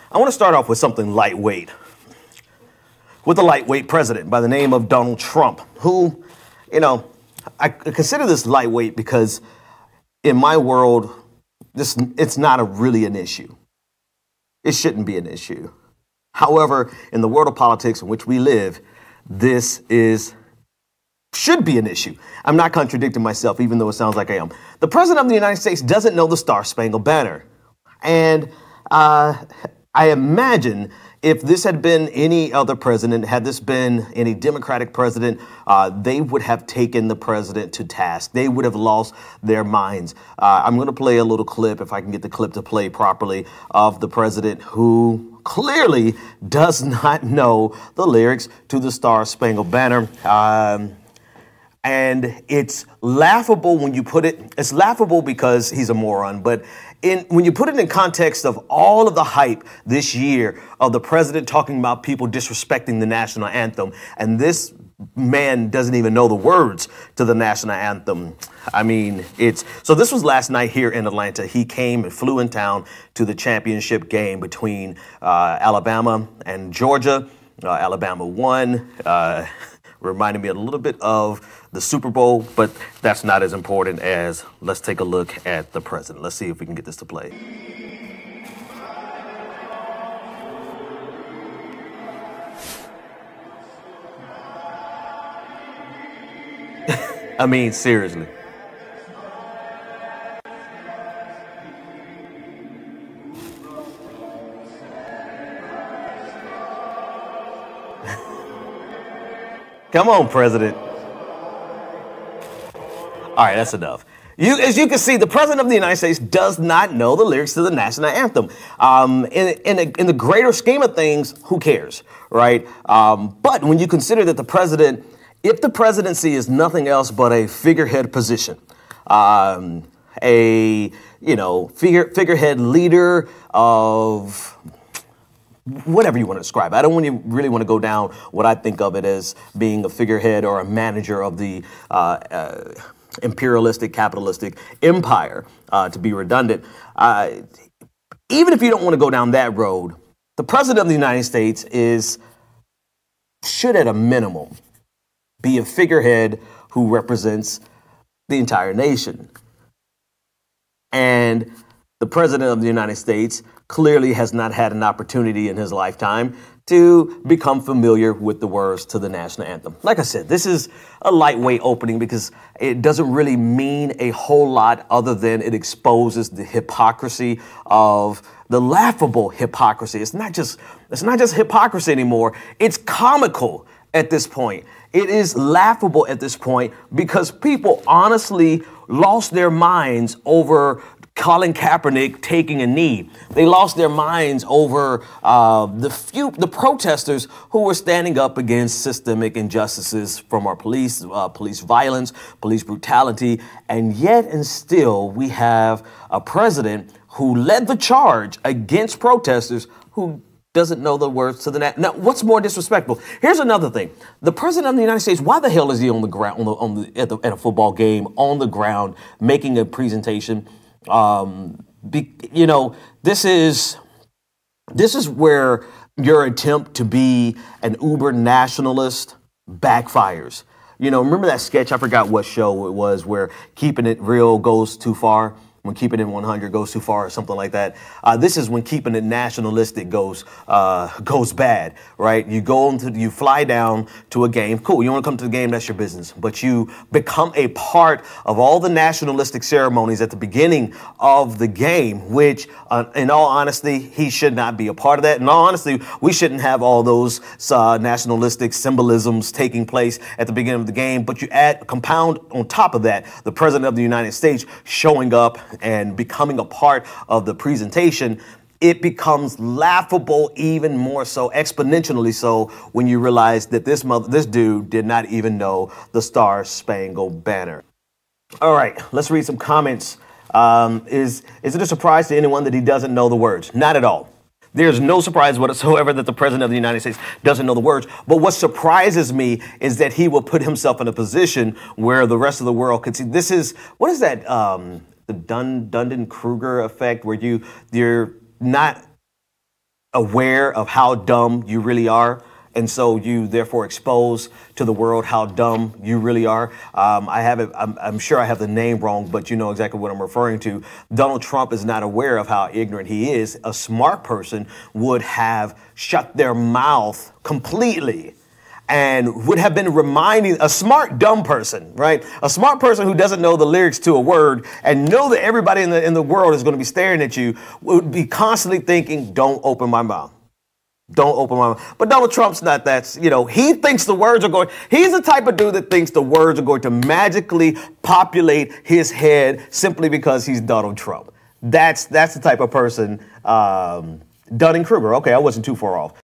I want to start off with something lightweight, with a lightweight president by the name of Donald Trump, who, I consider this lightweight because in my world, it's not really an issue. It shouldn't be an issue. However, in the world of politics in which we live, this should be an issue. I'm not contradicting myself, even though it sounds like I am. The president of the United States doesn't know the Star-Spangled Banner. And I imagine if this had been any other president, had this been any Democratic president, they would have taken the president to task. They would have lost their minds. I'm going to play a little clip, if I can get the clip to play properly, of the president who clearly does not know the lyrics to the Star-Spangled Banner. And it's laughable when you put it's laughable because he's a moron, but when you put it in context of all of the hype this year of the president talking about people disrespecting the national anthem, and this man doesn't even know the words to the national anthem. I mean, so this was last night here in Atlanta. He came and flew in town to the championship game between Alabama and Georgia. Alabama won. Reminded me a little bit of the Super Bowl, but that's not as important as let's take a look at the president. Let's see if we can get this to play. I mean, seriously. Come on, President. All right, that's enough. As you can see, the president of the United States does not know the lyrics to the national anthem. In the greater scheme of things, who cares, right? But when you consider that if the presidency is nothing else but a figurehead position, figurehead leader of whatever you want to describe. I don't really want to go down what I think of it as being a figurehead or a manager of the imperialistic, capitalistic empire, to be redundant. Even if you don't want to go down that road, the president of the United States should at a minimum be a figurehead who represents the entire nation. And the president of the United States clearly has not had an opportunity in his lifetime to become familiar with the words to the national anthem. Like I said, this is a lightweight opening because it doesn't really mean a whole lot other than it exposes the hypocrisy of the laughable hypocrisy. It's not just hypocrisy anymore. It's comical at this point. It is laughable at this point because people honestly lost their minds over Colin Kaepernick taking a knee. They lost their minds over the protesters who were standing up against systemic injustices from our police violence, police brutality, and yet and still we have a president who led the charge against protesters who doesn't know the words to the Now, what's more disrespectful? Here's another thing. The president of the United States, why the hell is he on the ground, at a football game, on the ground, making a presentation? This is where your attempt to be an uber nationalist backfires. Remember that sketch? I forgot what show it was where keeping it real goes too far. When keeping it 100 goes too far or something like that. This is when keeping it nationalistic goes bad, right? You fly down to a game. Cool. You want to come to the game. That's your business. But you become a part of all the nationalistic ceremonies at the beginning of the game, which in all honesty, he should not be a part of that. In all honesty, we shouldn't have all those nationalistic symbolisms taking place at the beginning of the game. But you compound on top of that, the president of the United States showing up and becoming a part of the presentation, it becomes laughable even more so, exponentially so, when you realize that this dude did not even know the Star-Spangled Banner. All right, let's read some comments. Is it a surprise to anyone that he doesn't know the words? Not at all. There's no surprise whatsoever that the president of the United States doesn't know the words. But what surprises me is that he will put himself in a position where the rest of the world could see. What is that? The Dunning-Kruger effect, where you're not aware of how dumb you really are. And so you therefore expose to the world how dumb you really are. I'm sure I have the name wrong, but you know exactly what I'm referring to. Donald Trump is not aware of how ignorant he is. A smart person would have shut their mouth completely and would have been reminding a smart, dumb person, right? A smart person who doesn't know the lyrics to a word and know that everybody in the world is going to be staring at you would be constantly thinking, don't open my mouth. Don't open my mouth. But Donald Trump's not that, you know, he thinks the words are going, he's the type of dude that thinks the words are going to magically populate his head simply because he's Donald Trump. That's the type of person, Dunning-Kruger. Okay, I wasn't too far off.